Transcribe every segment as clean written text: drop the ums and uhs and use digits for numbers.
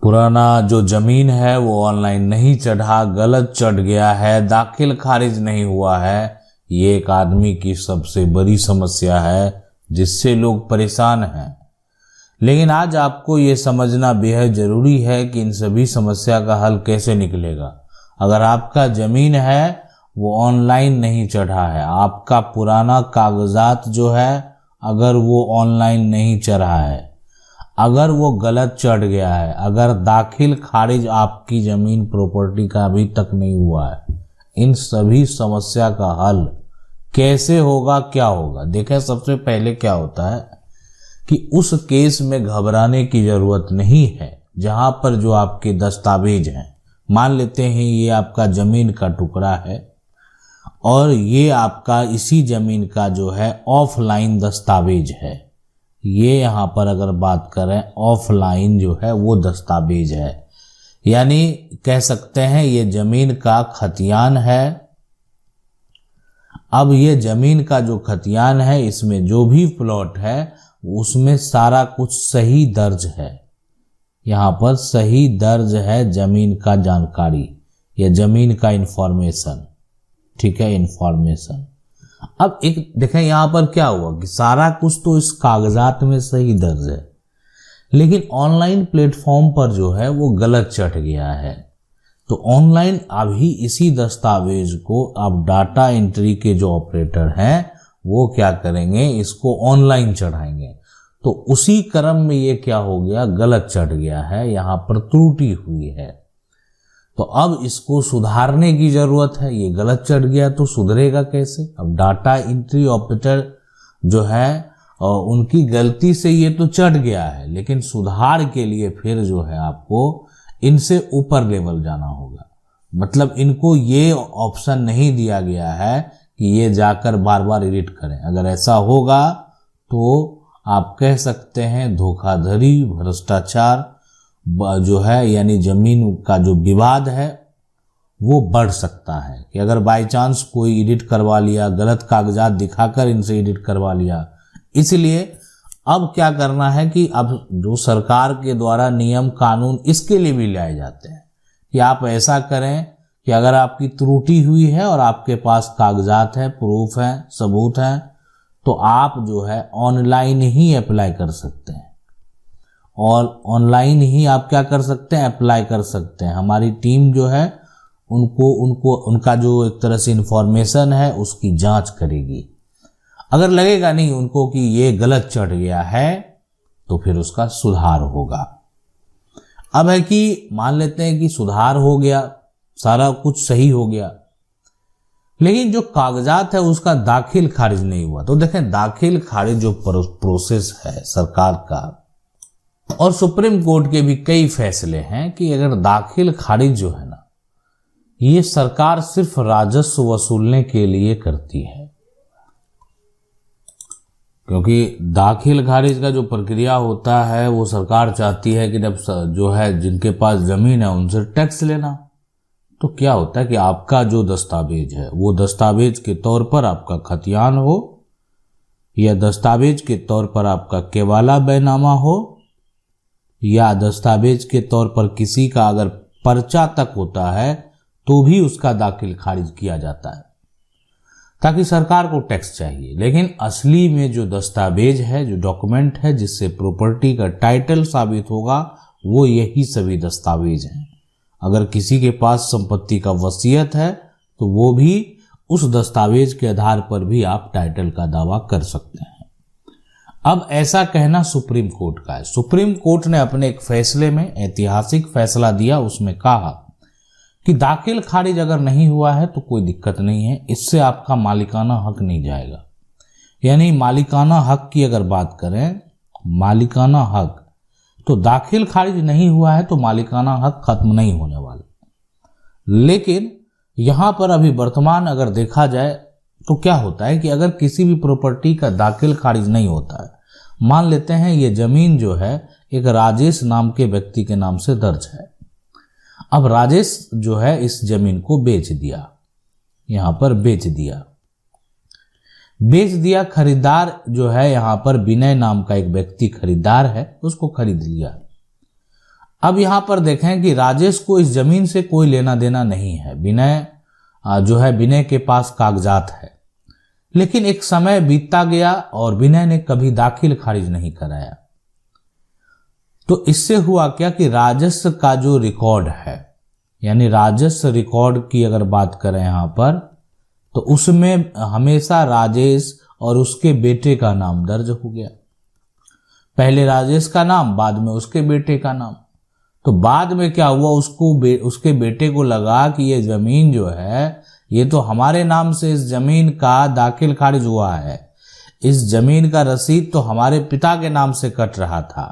पुराना जो जमीन है वो ऑनलाइन नहीं चढ़ा, गलत चढ़ गया है, दाखिल खारिज नहीं हुआ है। ये एक आदमी की सबसे बड़ी समस्या है जिससे लोग परेशान हैं। लेकिन आज आपको ये समझना बेहद जरूरी है कि इन सभी समस्या का हल कैसे निकलेगा। अगर आपका जमीन है वो ऑनलाइन नहीं चढ़ा है, आपका पुराना कागजात जो है अगर वो ऑनलाइन नहीं चढ़ा है, अगर वो गलत चढ़ गया है, अगर दाखिल खारिज आपकी जमीन प्रॉपर्टी का अभी तक नहीं हुआ है, इन सभी समस्या का हल कैसे होगा, क्या होगा। देखें, सबसे पहले क्या होता है कि उस केस में घबराने की जरूरत नहीं है जहां पर जो आपके दस्तावेज हैं, मान लेते हैं ये आपका जमीन का टुकड़ा है और ये आपका इसी जमीन का जो है ऑफलाइन दस्तावेज है। ये यहाँ पर अगर बात करें ऑफलाइन जो है वो दस्तावेज है, यानी कह सकते हैं ये जमीन का खतियान है। अब ये जमीन का जो खतियान है इसमें जो भी प्लॉट है उसमें सारा कुछ सही दर्ज है। यहाँ पर सही दर्ज है जमीन का जानकारी या जमीन का इंफॉर्मेशन, ठीक है, इंफॉर्मेशन। अब एक देखें यहाँ पर क्या हुआ कि सारा कुछ तो इस कागजात में सही दर्ज है, लेकिन ऑनलाइन प्लेटफॉर्म पर जो है वो गलत चढ़ गया है। तो ऑनलाइन अभी इसी दस्तावेज को अब डाटा एंट्री के जो ऑपरेटर हैं वो क्या करेंगे, इसको ऑनलाइन चढ़ाएंगे। तो उसी क्रम में ये क्या हो गया, गलत चढ़ गया है, यहाँ पर त्रुटि हुई है। तो अब इसको सुधारने की जरूरत है। ये गलत चढ़ गया तो सुधरेगा कैसे। अब डाटा एंट्री ऑपरेटर जो है उनकी गलती से ये तो चढ़ गया है, लेकिन सुधार के लिए फिर जो है आपको इनसे ऊपर लेवल जाना होगा। मतलब इनको ये ऑप्शन नहीं दिया गया है कि ये जाकर बार बार एडिट करें। अगर ऐसा होगा तो आप कह सकते हैं धोखाधड़ी, भ्रष्टाचार जो है यानी जमीन का जो विवाद है वो बढ़ सकता है कि अगर बाय चांस कोई एडिट करवा लिया, गलत कागजात दिखाकर इनसे एडिट करवा लिया। इसलिए अब क्या करना है कि अब जो सरकार के द्वारा नियम कानून इसके लिए भी लाए जाते हैं कि आप ऐसा करें कि अगर आपकी त्रुटि हुई है और आपके पास कागजात है, प्रूफ है, सबूत है, तो आप जो है ऑनलाइन ही अप्लाई कर सकते हैं। और ऑनलाइन ही आप क्या कर सकते हैं, अप्लाई कर सकते हैं। हमारी टीम जो है उनको उनका जो एक तरह से इंफॉर्मेशन है उसकी जांच करेगी। अगर लगेगा नहीं उनको कि ये गलत चढ़ गया है तो फिर उसका सुधार होगा। अब है कि मान लेते हैं कि सुधार हो गया, सारा कुछ सही हो गया, लेकिन जो कागजात है उसका दाखिल खारिज नहीं हुआ। तो देखें, दाखिल खारिज जो प्रोसेस है सरकार का, और सुप्रीम कोर्ट के भी कई फैसले हैं कि अगर दाखिल खारिज जो है ना, ये सरकार सिर्फ राजस्व वसूलने के लिए करती है। क्योंकि दाखिल खारिज का जो प्रक्रिया होता है वो सरकार चाहती है कि जब जो है जिनके पास जमीन है उनसे टैक्स लेना। तो क्या होता है कि आपका जो दस्तावेज है वो दस्तावेज के तौर पर आपका खतियान हो या दस्तावेज के तौर पर आपका केवाला बैनामा हो या दस्तावेज के तौर पर किसी का अगर पर्चा तक होता है तो भी उसका दाखिल खारिज किया जाता है ताकि सरकार को टैक्स चाहिए। लेकिन असली में जो दस्तावेज है, जो डॉक्यूमेंट है जिससे प्रॉपर्टी का टाइटल साबित होगा, वो यही सभी दस्तावेज हैं। अगर किसी के पास संपत्ति का वसीयत है तो वो भी उस दस्तावेज के आधार पर भी आप टाइटल का दावा कर सकते हैं। अब ऐसा कहना सुप्रीम कोर्ट का है। सुप्रीम कोर्ट ने अपने एक फैसले में ऐतिहासिक फैसला दिया, उसमें कहा कि दाखिल खारिज अगर नहीं हुआ है तो कोई दिक्कत नहीं है, इससे आपका मालिकाना हक नहीं जाएगा। यानी मालिकाना हक की अगर बात करें, मालिकाना हक, तो दाखिल खारिज नहीं हुआ है तो मालिकाना हक खत्म नहीं होने वाला। लेकिन यहां पर अभी वर्तमान अगर देखा जाए तो क्या होता है कि अगर किसी भी प्रॉपर्टी का दाखिल खारिज नहीं होता है, मान लेते हैं ये जमीन जो है एक राजेश नाम के व्यक्ति के नाम से दर्ज है। अब राजेश जो है इस जमीन को बेच दिया, यहां पर बेच दिया, खरीदार जो है यहां पर विनय नाम का एक व्यक्ति खरीदार है, उसको खरीद लिया। अब यहां पर देखें कि राजेश को इस जमीन से कोई लेना देना नहीं है। विनय जो है, विनय के पास कागजात है, लेकिन एक समय बीतता गया और विनय ने कभी दाखिल खारिज नहीं कराया। तो इससे हुआ क्या कि राजस्व का जो रिकॉर्ड है, यानी राजस्व रिकॉर्ड की अगर बात करें यहां पर, तो उसमें हमेशा राजेश और उसके बेटे का नाम दर्ज हो गया। पहले राजेश का नाम, बाद में उसके बेटे का नाम। तो बाद में क्या हुआ, उसके बेटे को लगा कि ये जमीन जो है, ये तो हमारे नाम से इस जमीन का दाखिल खारिज हुआ है, इस जमीन का रसीद तो हमारे पिता के नाम से कट रहा था,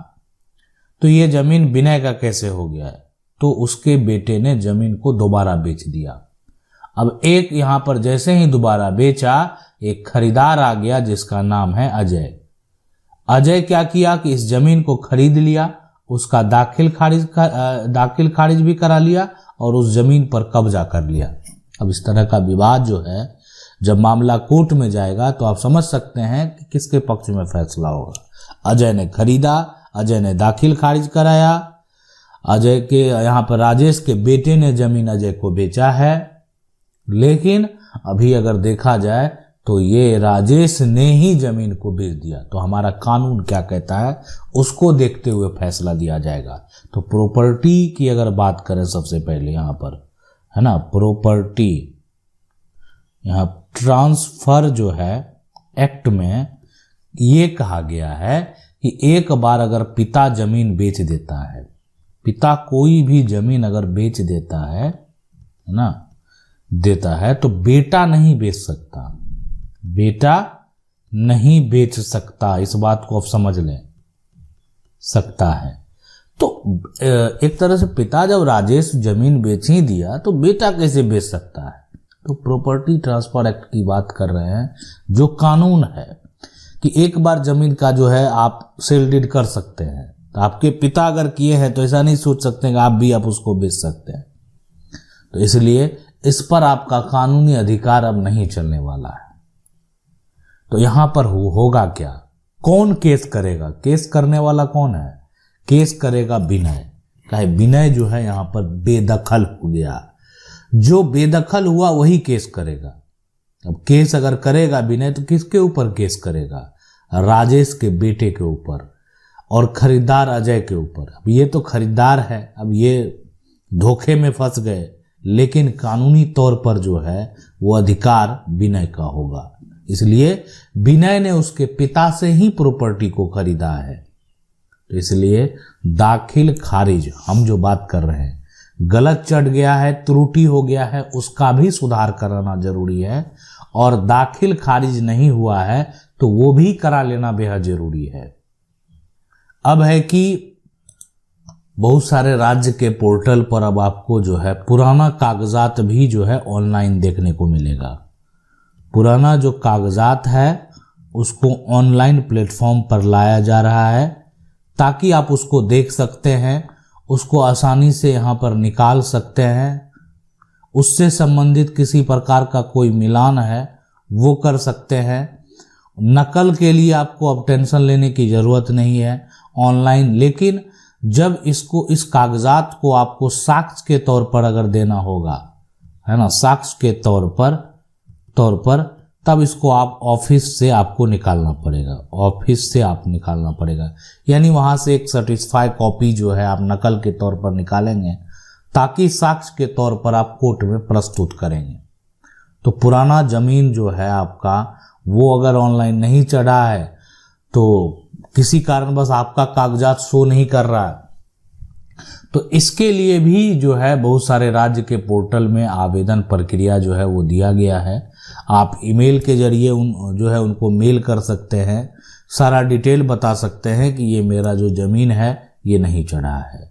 तो ये जमीन विनय का कैसे हो गया है। तो उसके बेटे ने जमीन को दोबारा बेच दिया। अब एक यहां पर जैसे ही दोबारा बेचा, एक खरीदार आ गया जिसका नाम है अजय। अजय क्या किया कि इस जमीन को खरीद लिया, उसका दाखिल खारिज भी करा लिया और उस जमीन पर कब्जा कर लिया। अब इस तरह का विवाद जो है, जब मामला कोर्ट में जाएगा तो आप समझ सकते हैं कि किसके पक्ष में फैसला होगा। अजय ने खरीदा, अजय ने दाखिल खारिज कराया, अजय के यहाँ पर राजेश के बेटे ने जमीन अजय को बेचा है। लेकिन अभी अगर देखा जाए तो ये राजेश ने ही जमीन को बेच दिया। तो हमारा कानून क्या कहता है, उसको देखते हुए फैसला दिया जाएगा। तो प्रॉपर्टी की अगर बात करें सबसे पहले यहाँ पर, है ना, प्रॉपर्टी, यहाँ ट्रांसफर जो है एक्ट में ये कहा गया है कि एक बार अगर पिता जमीन बेच देता है, पिता कोई भी जमीन अगर बेच देता है ना, देता है, तो बेटा नहीं बेच सकता, बेटा नहीं बेच सकता। इस बात को आप समझ लें, सकता है। तो एक तरह से पिता जब राजेश जमीन बेच ही दिया तो बेटा कैसे बेच सकता है। तो प्रॉपर्टी ट्रांसफर एक्ट की बात कर रहे हैं, जो कानून है कि एक बार जमीन का जो है आप सेल डीड कर सकते हैं। तो आपके पिता अगर किए हैं तो ऐसा नहीं सोच सकते कि आप उसको बेच सकते हैं। तो इसलिए इस पर आपका कानूनी अधिकार अब नहीं चलने वाला है। तो यहां पर होगा क्या, कौन केस करेगा, केस करने वाला कौन है, केस करेगा विनय। कहे विनय जो है यहां पर बेदखल हो गया, जो बेदखल हुआ वही केस करेगा। अब केस अगर करेगा विनय तो किसके ऊपर केस करेगा, राजेश के बेटे के ऊपर और खरीदार अजय के ऊपर। अब ये तो खरीदार है, अब ये धोखे में फंस गए, लेकिन कानूनी तौर पर जो है वो अधिकार विनय का होगा। इसलिए विनय ने उसके पिता से ही प्रॉपर्टी को खरीदा है। तो इसलिए दाखिल खारिज हम जो बात कर रहे हैं, गलत चढ़ गया है, त्रुटि हो गया है, उसका भी सुधार कराना जरूरी है। और दाखिल खारिज नहीं हुआ है तो वो भी करा लेना बेहद जरूरी है। अब है कि बहुत सारे राज्य के पोर्टल पर अब आपको जो है पुराना कागजात भी जो है ऑनलाइन देखने को मिलेगा। पुराना जो कागजात है उसको ऑनलाइन प्लेटफॉर्म पर लाया जा रहा है, ताकि आप उसको देख सकते हैं, उसको आसानी से यहाँ पर निकाल सकते हैं। उससे संबंधित किसी प्रकार का कोई मिलान है वो कर सकते हैं। नकल के लिए आपको अब टेंशन लेने की ज़रूरत नहीं है ऑनलाइन। लेकिन जब इस कागजात को आपको साक्ष्य के तौर पर अगर देना होगा, है ना, साक्ष्य के तौर पर तब इसको आप ऑफिस से आपको निकालना पड़ेगा, ऑफिस से आप निकालना पड़ेगा। यानी वहाँ से एक सर्टिफाई कॉपी जो है आप नकल के तौर पर निकालेंगे, ताकि साक्ष्य के तौर पर आप कोर्ट में प्रस्तुत करेंगे। तो पुराना जमीन जो है आपका, वो अगर ऑनलाइन नहीं चढ़ा है, तो किसी कारणवश आपका कागजात शो नहीं कर रहा है, तो इसके लिए भी जो है बहुत सारे राज्य के पोर्टल में आवेदन प्रक्रिया जो है वो दिया गया है। आप ईमेल के जरिए उनको मेल कर सकते हैं, सारा डिटेल बता सकते हैं कि ये मेरा जो ज़मीन है ये नहीं चढ़ा है।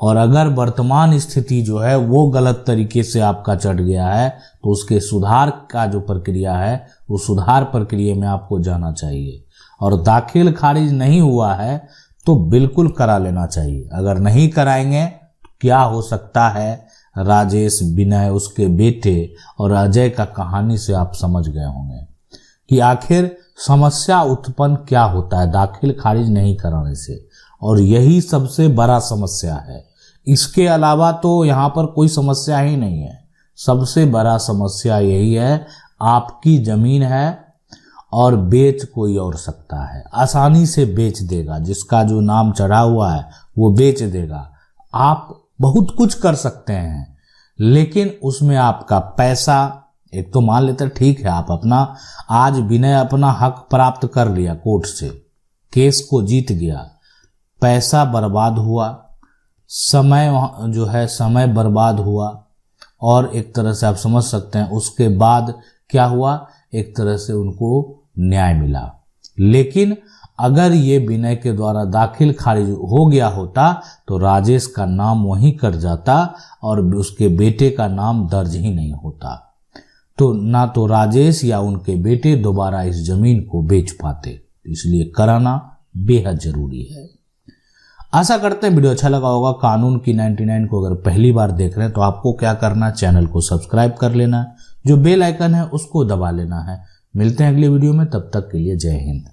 और अगर वर्तमान स्थिति जो है वो गलत तरीके से आपका चढ़ गया है तो उसके सुधार का जो प्रक्रिया है वो सुधार प्रक्रिया में आपको जाना चाहिए। और दाखिल खारिज नहीं हुआ है तो बिल्कुल करा लेना चाहिए। अगर नहीं कराएंगे तो क्या हो सकता है, राजेश, विनय, उसके बेटे और अजय का कहानी से आप समझ गए होंगे कि आखिर समस्या उत्पन्न क्या होता है दाखिल खारिज नहीं कराने से। और यही सबसे बड़ा समस्या है इसके अलावा तो यहाँ पर कोई समस्या ही नहीं है। सबसे बड़ा समस्या यही है, आपकी जमीन है और बेच कोई और सकता है, आसानी से बेच देगा, जिसका जो नाम चढ़ा हुआ है वो बेच देगा। आप बहुत कुछ कर सकते हैं, लेकिन उसमें आपका पैसा, एक तो मान लेते ठीक है आप अपना आज विनय अपना हक प्राप्त कर लिया कोर्ट से, केस को जीत गया, पैसा बर्बाद हुआ, समय जो है समय बर्बाद हुआ, और एक तरह से आप समझ सकते हैं उसके बाद क्या हुआ, एक तरह से उनको न्याय मिला। लेकिन अगर ये विनय के द्वारा दाखिल खारिज हो गया होता तो राजेश का नाम वहीं कट जाता और उसके बेटे का नाम दर्ज ही नहीं होता, तो ना तो राजेश या उनके बेटे दोबारा इस जमीन को बेच पाते। इसलिए कराना बेहद जरूरी है। आशा करते हैं वीडियो अच्छा लगा होगा। कानून की 99 को अगर पहली बार देख रहे हैं तो आपको क्या करना, चैनल को सब्सक्राइब कर लेना, जो बेल आइकन है उसको दबा लेना है। मिलते हैं अगले वीडियो में, तब तक के लिए जय हिंद।